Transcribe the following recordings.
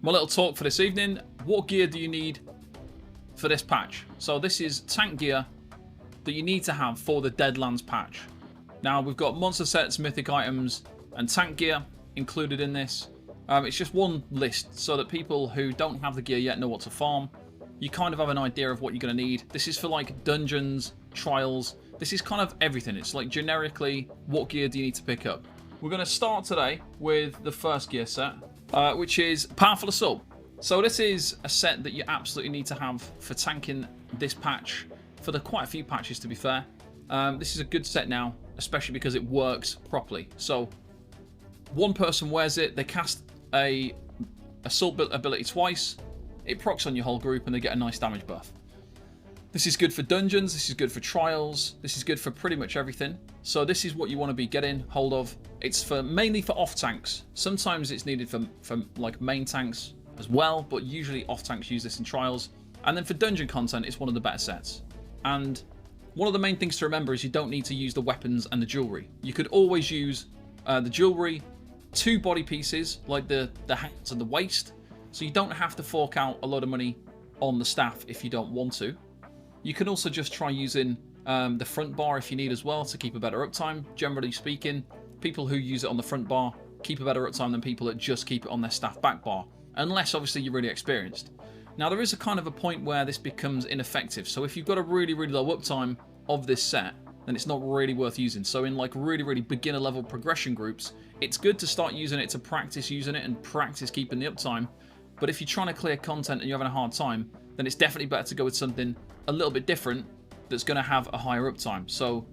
My little talk for this evening, what gear do you need for this patch? So this is tank gear that you need to have for the Deadlands patch. Now we've got monster sets, mythic items, and tank gear included in this. It's just one list so that people who don't have the gear yet know what to farm. You kind of have an idea of what you're going to need. This is for like dungeons, trials. This is kind of everything. It's like generically, what gear do you need to pick up? We're going to start today with the first gear set, which is Powerful Assault. So this is a set that you absolutely need to have for tanking this patch, for the quite a few patches to be fair. This is a good set now, especially because it works properly. So one person wears it, they cast a assault ability twice, it procs on your whole group and they get a nice damage buff. This is good for dungeons, this is good for trials, this is good for pretty much everything. So this is what you want to be getting hold of. It's for mainly for off tanks. Sometimes it's needed for like main tanks as well, but usually off tanks use this in trials. And then for dungeon content, it's one of the better sets. And one of the main things to remember is you don't need to use the weapons and the jewelry. You could always use the jewelry, 2 body pieces like the hands and the waist, so you don't have to fork out a lot of money on the staff if you don't want to. You can also just try using the front bar if you need as well to keep a better uptime. Generally speaking, people who use it on the front bar keep a better uptime than people that just keep it on their staff back bar, unless obviously you're really experienced. Now there is a kind of a point where this becomes ineffective, so if you've got a really low uptime of this set, then it's not really worth using. So in like really beginner level progression groups, it's good to start using it to practice using it and practice keeping the uptime. But if you're trying to clear content and you're having a hard time, then it's definitely better to go with something a little bit different that's going to have a higher uptime. So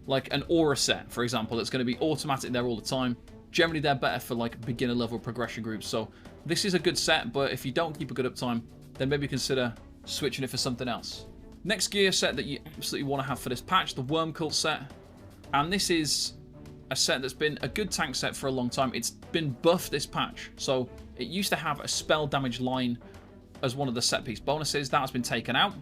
like an aura set, for example, that's going to be automatic there all the time. Generally they're better for like beginner level progression groups. So this is a good set, but if you don't keep a good uptime, then maybe consider switching it for something else. Next gear set that you absolutely want to have for this patch, the Worm Cult set. And this is a set that's been a good tank set for a long time. It's been buffed this patch. So it used to have a spell damage line as one of the set piece bonuses. That has been taken out.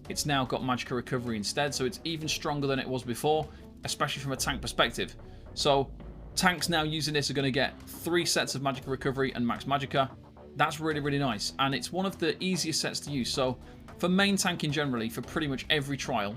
It's now got Magicka Recovery instead, so it's even stronger than it was before, especially from a tank perspective. So tanks now using this are going to get 3 sets of Magicka Recovery and Max Magicka. That's really nice, and it's one of the easiest sets to use. So for main tanking generally, for pretty much every trial,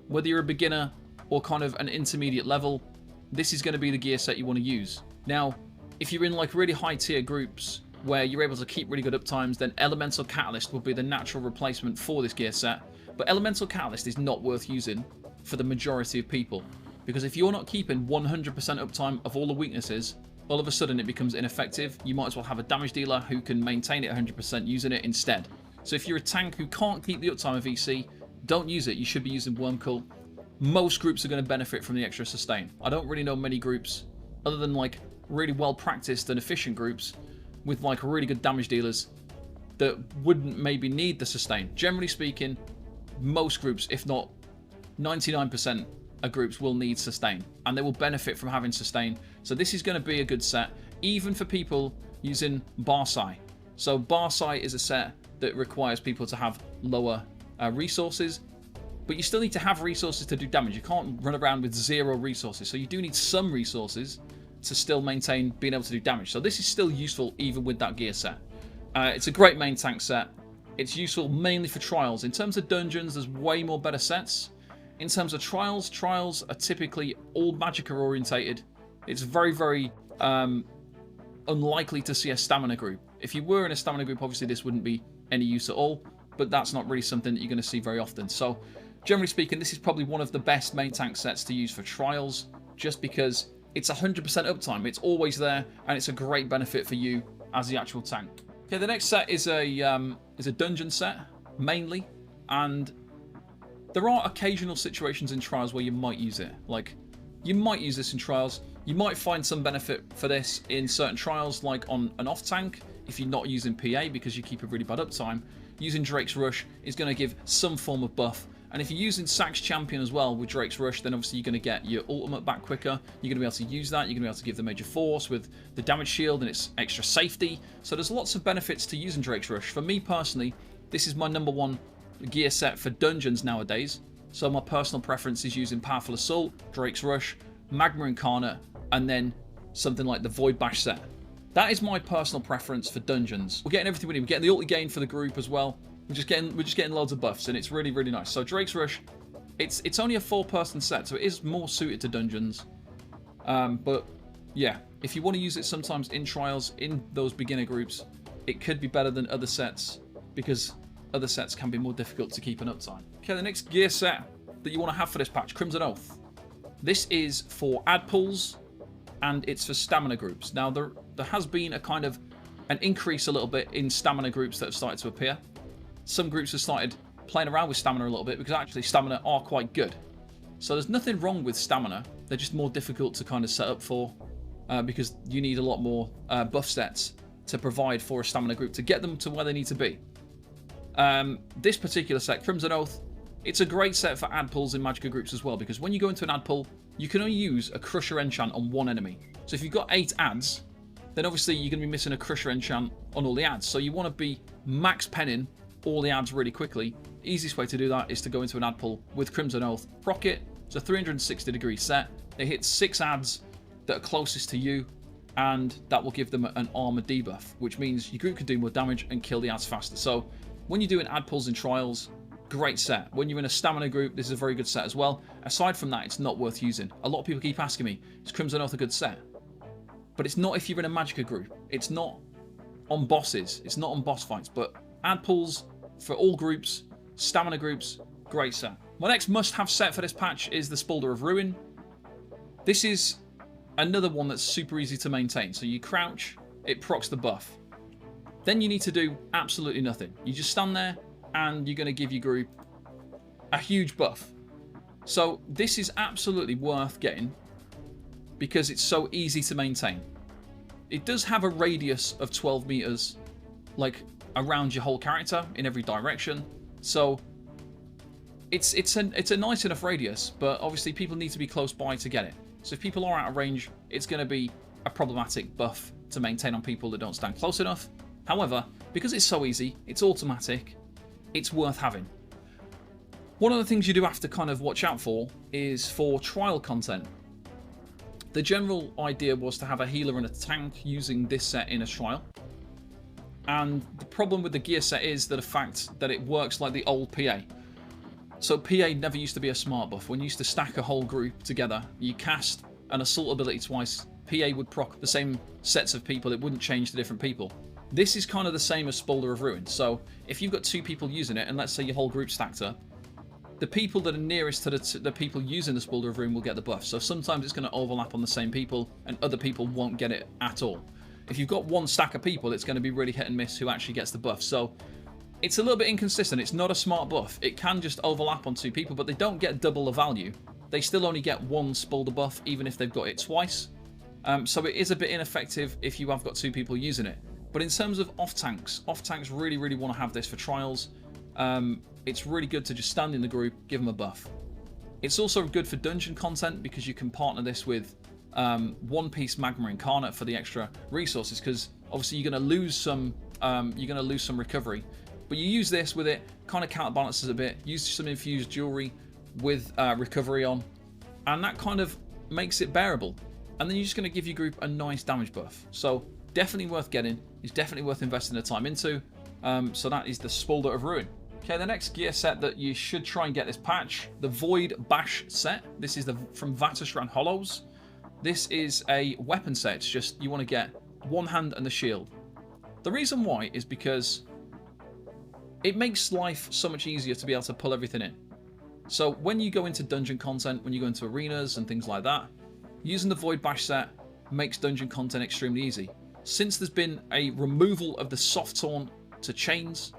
whether you're a beginner or kind of an intermediate level, this is going to be the gear set you want to use. Now, if you're in like really high tier groups where you're able to keep really good uptimes, then Elemental Catalyst will be the natural replacement for this gear set. But Elemental Catalyst is not worth using for the majority of people, because if you're not keeping 100% uptime of all the weaknesses, all of a sudden it becomes ineffective. You might as well have a damage dealer who can maintain it 100% using it instead. So if you're a tank who can't keep the uptime of EC, don't use it. You should be using Worm Cult. Most groups are going to benefit from the extra sustain. I don't really know many groups, other than like really well practiced and efficient groups with like really good damage dealers, that wouldn't maybe need the sustain. Generally speaking, most groups, if not 99% of groups, will need sustain, and they will benefit from having sustain. So this is going to be a good set, even for people using Barsai. So Barsai is a set that requires people to have lower resources, but you still need to have resources to do damage. You can't run around with 0 resources, so you do need some resources to still maintain being able to do damage. So this is still useful even with that gear set. It's a great main tank set. It's useful mainly for trials. In terms of dungeons, there's way more better sets. In terms of trials, trials are typically all Magicka orientated. It's very unlikely to see a stamina group. If you were in a stamina group, obviously this wouldn't be any use at all, but that's not really something that you're going to see very often. So generally speaking, this is probably one of the best main tank sets to use for trials, just because it's 100% uptime. It's always there, and it's a great benefit for you as the actual tank. Okay, the next set is a dungeon set, mainly, and there are occasional situations in trials where you might use it. Like, you might use this in trials. You might find some benefit for this in certain trials, like on an off tank, if you're not using PA because you keep a really bad uptime. Using Drake's Rush is going to give some form of buff. And if you're using Saxhleel Champion as well with Drake's Rush, then obviously you're going to get your ultimate back quicker. You're going to be able to use that. You're going to be able to give the Major Force with the damage shield and its extra safety. So there's lots of benefits to using Drake's Rush. For me personally, this is my #1 gear set for dungeons nowadays. So my personal preference is using Powerful Assault, Drake's Rush, Magma Incarnate, and then something like the Void Bash set. That is my personal preference for dungeons. We're getting everything we need. We're getting the ulti gain for the group as well. We're just getting loads of buffs, and it's really, really nice. So Drake's Rush, it's only a 4-person set, so it is more suited to dungeons. But yeah, if you want to use it sometimes in trials, in those beginner groups, it could be better than other sets, because other sets can be more difficult to keep an uptime. Okay, the next gear set that you want to have for this patch, Crimson Oath. This is for ad pulls, and it's for stamina groups. Now, there has been a kind of an increase a little bit in stamina groups that have started to appear. Some groups have started playing around with stamina a little bit, because actually stamina are quite good. So there's nothing wrong with stamina. They're just more difficult to kind of set up for, because you need a lot more buff sets to provide for a stamina group to get them to where they need to be. This particular set, Crimson Oath, it's a great set for ad pulls in Magicka groups as well, because when you go into an ad pull, you can only use a Crusher enchant on one enemy. So if you've got 8 ads, then obviously you're going to be missing a Crusher enchant on all the ads. So you want to be max penning all the ads really quickly. Easiest way to do that is to go into an ad pull with Crimson Oath. Proc it. It's a 360-degree set. It hits 6 ads that are closest to you, and that will give them an armor debuff, which means your group can do more damage and kill the ads faster. So when you're doing ad pulls in trials, great set. When you're in a stamina group, this is a very good set as well. Aside from that, it's not worth using. A lot of people keep asking me, is Crimson Oath a good set? But it's not if you're in a Magicka group. It's not on bosses. It's not on boss fights. But ad pulls for all groups, stamina groups, great set. My next must-have set for this patch is the Spaulder of Ruin. This is another one that's super easy to maintain. So you crouch, it procs the buff. Then you need to do absolutely nothing. You just stand there, and you're going to give your group a huge buff. So this is absolutely worth getting, because it's so easy to maintain. It does have a radius of 12 meters, like around your whole character in every direction. So it's a nice enough radius, but obviously people need to be close by to get it. So if people are out of range, it's going to be a problematic buff to maintain on people that don't stand close enough. However, because it's so easy, it's automatic, it's worth having. One of the things you do have to kind of watch out for is for trial content. The general idea was to have a healer and a tank using this set in a trial. And the problem with the gear set is the fact that it works like the old PA. So PA never used to be a smart buff. When you used to stack a whole group together, you cast an assault ability twice, PA would proc the same sets of people, it wouldn't change to different people. This is kind of the same as Spaulder of Ruin. So if you've got 2 people using it, and let's say your whole group stacked up, the people that are nearest to the people using the Spaulder of Ruin will get the buff. So sometimes it's going to overlap on the same people, and other people won't get it at all. If you've got one stack of people, it's going to be really hit and miss who actually gets the buff. So it's a little bit inconsistent. It's not a smart buff. It can just overlap on 2 people, but they don't get double the value. They still only get 1 Spaulder buff, even if they've got it twice. So it is a bit ineffective if you have got 2 people using it. But in terms of off-tanks really, really want to have this for trials. It's really good to just stand in the group, give them a buff. It's also good for dungeon content, because you can partner this with One Piece Magma Incarnate for the extra resources, because obviously you're going to lose some recovery. But you use this with it, kind of counterbalances a bit, use some infused jewelry with recovery on, and that kind of makes it bearable. And then you're just going to give your group a nice damage buff. So definitely worth getting. It's definitely worth investing the time into. So that is the Spaulder of Ruin. Okay, the next gear set that you should try and get this patch, the Void Bash set. This is from Vatashran Hollows. This is a weapon set. It's just you want to get one hand and the shield. The reason why is because it makes life so much easier to be able to pull everything in. So when you go into dungeon content, when you go into arenas and things like that, using the Void Bash set makes dungeon content extremely easy. Since there's been a removal of the soft taunt to chains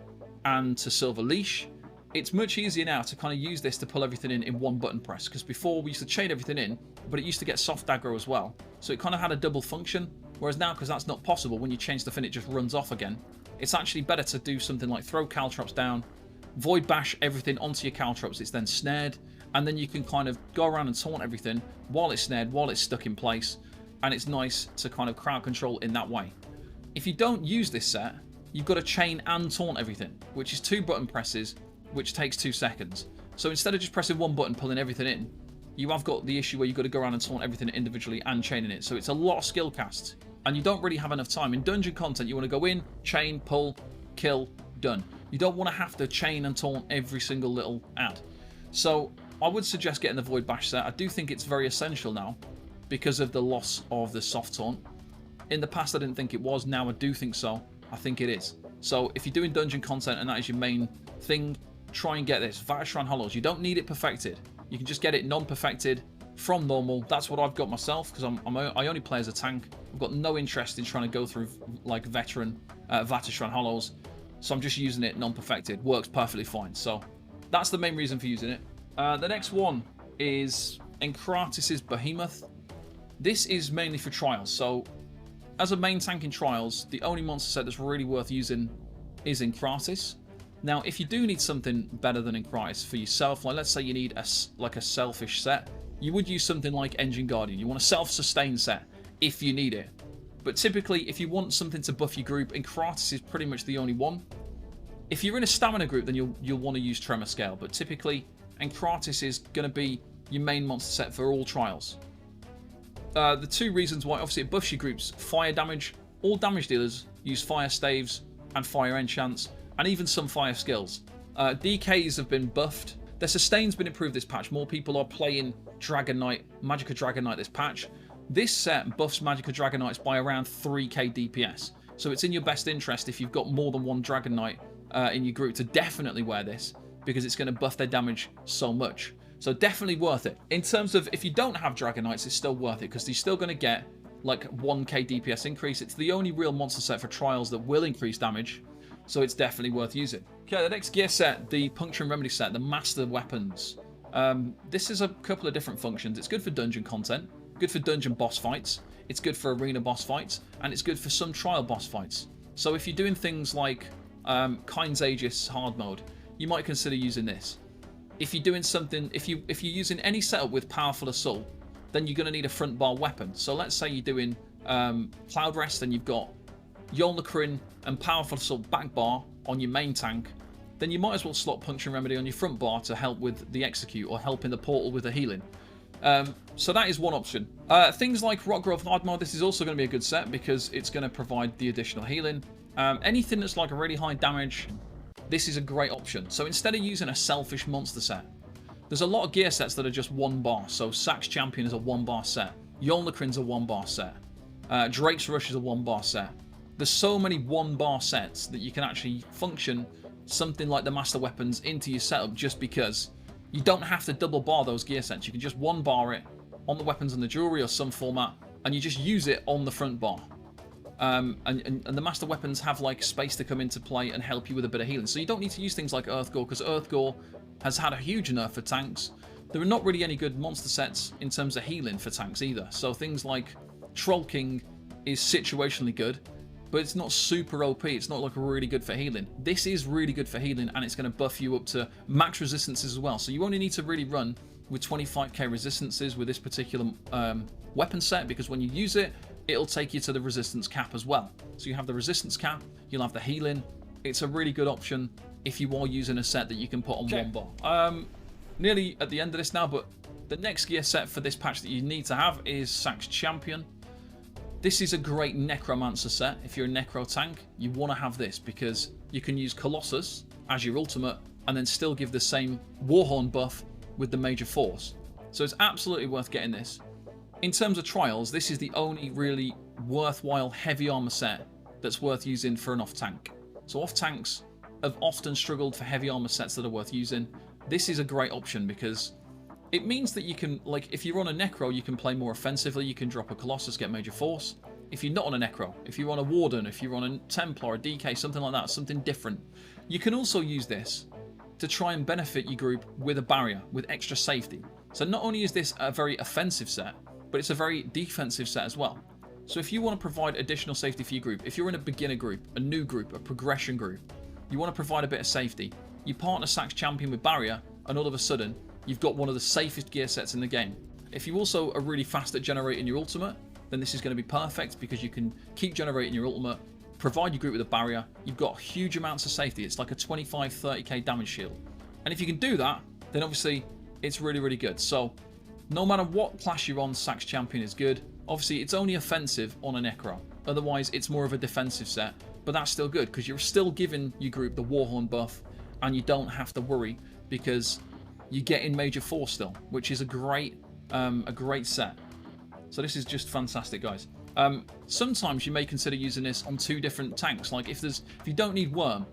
and to silver leash, it's much easier now to kind of use this to pull everything in one button press, because before we used to chain everything in, but it used to get soft aggro as well, so it kind of had a double function. Whereas now, because that's not possible, when you chain stuff in, it just runs off again. It's actually better to do something like throw caltrops down, Void Bash everything onto your caltrops, it's then snared, and then you can kind of go around and taunt everything while it's snared, while it's stuck in place, and it's nice to kind of crowd control in that way. If you don't use this set, you've got to chain and taunt everything, which is 2 button presses, which takes 2 seconds. So instead of just pressing one button, pulling everything in, you have got the issue where you've got to go around and taunt everything individually and chaining it. So it's a lot of skill casts. and you don't really have enough time. In dungeon content, you want to go in, chain, pull, kill, done. You don't want to have to chain and taunt every single little ad. So I would suggest getting the Void Bash set. I do think it's very essential now because of the loss of the soft taunt. In the past, I didn't think it was. Now I do think so. I think it is. So if you're doing dungeon content and that is your main thing, try and get this. Vateshran Hollows. You don't need it perfected. You can just get it non-perfected from normal. That's what I've got myself because I only play as a tank. I've got no interest in trying to go through like Vateshran Hollows. So I'm just using it non-perfected. Works perfectly fine. So that's the main reason for using it. The next one is Encratis' Behemoth. This is mainly for trials. So as a main tank in trials, the only monster set that's really worth using is Encratis. Now, if you do need something better than Encratis for yourself, like let's say you need a selfish set, you would use something like Engine Guardian. You want a self-sustain set if you need it. But typically, if you want something to buff your group, Encratis is pretty much the only one. If you're in a stamina group, then you'll want to use Tremor Scale. But typically, Encratis is going to be your main monster set for all trials. The two reasons why, obviously, it buffs your groups: fire damage. All damage dealers use fire staves and fire enchants, and even some fire skills. DKs have been buffed. Their sustain's been improved this patch. More people are playing Dragon Knight, Magicka Dragon Knight this patch. This set buffs Magicka Dragon Knights by around 3k DPS. So it's in your best interest if you've got more than one Dragon Knight in your group to definitely wear this, because it's going to buff their damage so much. So definitely worth it. In terms of if you don't have Dragon Knights, it's still worth it because you're still going to get like 1k DPS increase. It's the only real monster set for trials that will increase damage. So it's definitely worth using. Okay, the next gear set, the Puncturing Remedy set, the Master Weapons. This is a couple of different functions. It's good for dungeon content, good for dungeon boss fights, it's good for arena boss fights, and it's good for some trial boss fights. So if you're doing things like Kind's Aegis hard mode, you might consider using this. If you're doing something, if you're using any setup with Powerful Assault, then you're going to need a front bar weapon. So let's say you're doing Cloud Rest and you've got Yolnahkrin and Powerful Assault back bar on your main tank, then you might as well slot Puncturing Remedy on your front bar to help with the execute or help in the portal with the healing. So that is one option. Things like Rock Growth hard mode, this is also going to be a good set because it's going to provide the additional healing. Anything that's like a really high damage, this is a great option. So instead of using a selfish monster set, there's a lot of gear sets that are just one bar. So Saxhleel Champion is a one bar set. Yolnahkrin's a one bar set. Drake's Rush is a one bar set. There's so many one bar sets that you can actually function something like the Master Weapons into your setup just because you don't have to double bar those gear sets. You can just one bar it on the weapons and the jewelry or some format and you just use it on the front bar. And the Master Weapons have like space to come into play and help you with a bit of healing. So you don't need to use things like Earthgore because Earthgore has had a huge nerf for tanks. There are not really any good monster sets in terms of healing for tanks either. So things like Troll King is situationally good, but it's not super OP. It's not like really good for healing. This is really good for healing and it's going to buff you up to max resistances as well. So you only need to really run with 25k resistances with this particular weapon set because when you use it, it'll take you to the resistance cap as well. So you have the resistance cap, you'll have the healing. It's a really good option if you are using a set that you can put on one bar. Nearly at the end of this now, but the next gear set for this patch that you need to have is Saxhleel Champion. This is a great Necromancer set. If you're a Necro tank, you want to have this because you can use Colossus as your ultimate and then still give the same Warhorn buff with the Major Force. So it's absolutely worth getting this. In terms of trials, this is the only really worthwhile heavy armor set that's worth using for an off-tank. So off-tanks have often struggled for heavy armor sets that are worth using. This is a great option because it means that you can, like, if you're on a Necro, you can play more offensively. You can drop a Colossus, get Major Force. If you're not on a Necro, if you're on a Warden, if you're on a Templar, a DK, something like that, something different, you can also use this to try and benefit your group with a barrier, with extra safety. So not only is this a very offensive set, but it's a very defensive set as well. So if you want to provide additional safety for your group, if you're in a beginner group, a new group, a progression group, you want to provide a bit of safety, you partner Saxhleel Champion with barrier, and all of a sudden, you've got one of the safest gear sets in the game. If you also are really fast at generating your ultimate, then this is going to be perfect because you can keep generating your ultimate, provide your group with a barrier, you've got huge amounts of safety. It's like a 25-30k damage shield. And if you can do that, then obviously it's really, really good. So no matter what class you're on, Saxhleel Champion is good. Obviously, it's only offensive on a Necro. Otherwise, it's more of a defensive set. But that's still good, because you're still giving your group the Warhorn buff, and you don't have to worry, because you get in Major Force still, which is a great set. So this is just fantastic, guys. Sometimes you may consider using this on 2 different tanks. Like if you don't need Worm,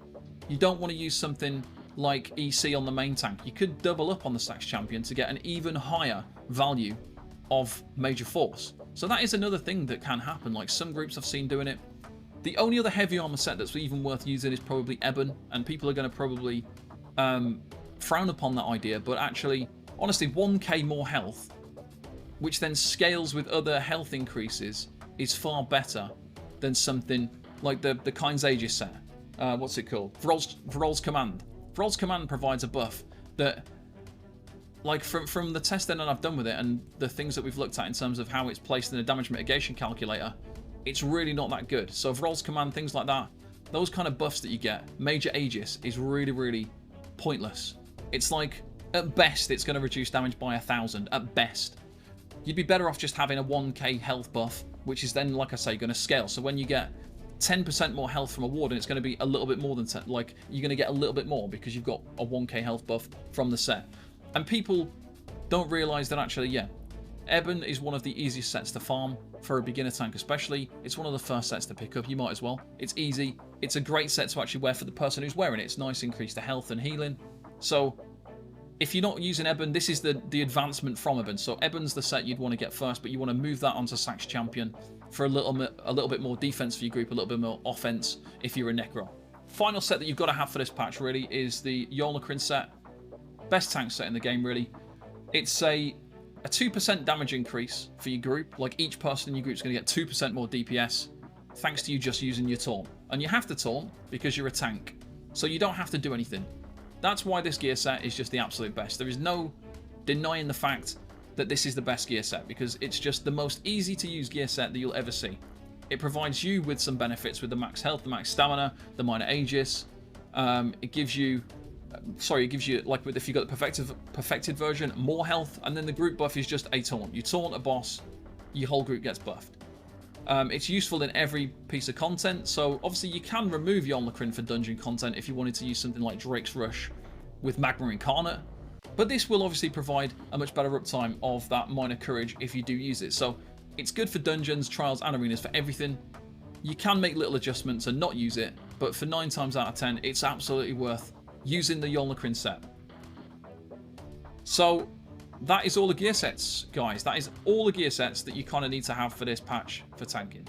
you don't want to use something like EC on the main tank. You could double up on the Saxhleel Champion to get an even higher value of Major Force. So that is another thing that can happen. Like some groups I've seen doing it. The only other heavy armor set that's even worth using is probably Ebon, and people are going to probably frown upon that idea. But actually, honestly, 1k more health, which then scales with other health increases, is far better than something like the Kind's Aegis set. What's it called? Vrol's Command. Vrol's Command provides a buff that, like from the testing that I've done with it and the things that we've looked at in terms of how it's placed in a damage mitigation calculator, it's really not that good. So Vrol's Command, things like that, those kind of buffs that you get, Major Aegis is really, really pointless. It's like, at best, it's going to reduce damage by 1,000, at best. You'd be better off just having a 1k health buff, which is then, like I say, going to scale. So when you get 10% more health from a Warden, it's going to be a little bit more than 10. Like, you're going to get a little bit more because you've got a 1k health buff from the set. And people don't realise that actually, yeah, Ebon is one of the easiest sets to farm for a beginner tank especially. It's one of the first sets to pick up. You might as well. It's easy. It's a great set to actually wear for the person who's wearing it. It's nice increase to health and healing. So if you're not using Ebon, this is the advancement from Ebon. So Ebon's the set you'd want to get first, but you want to move that onto Saxhleel Champion for a little bit more defense for your group, a little bit more offense if you're a Necro. Final set that you've got to have for this patch really is the Yolnahkrin set. Best tank set in the game really. It's a 2% damage increase for your group. Like each person in your group is going to get 2% more DPS thanks to you just using your taunt. And you have to taunt because you're a tank. So you don't have to do anything. That's why this gear set is just the absolute best. There is no denying the fact that this is the best gear set because it's just the most easy to use gear set that you'll ever see. It provides you with some benefits with the max health, the max stamina, the minor Aegis. It gives you, like if you got the perfected version, more health, and then the group buff is just a taunt. You taunt a boss, your whole group gets buffed. It's useful in every piece of content, so obviously you can remove Yolnahkrin for dungeon content if you wanted to use something like Drake's Rush with Magma Incarnate, but this will obviously provide a much better uptime of that minor courage if you do use it. So it's good for dungeons, trials, and arenas, for everything. You can make little adjustments and not use it, but for 9 times out of 10, it's absolutely worth using the Yolnahkrin set. So that is all the gear sets, guys. That is all the gear sets that you kind of need to have for this patch for tanking.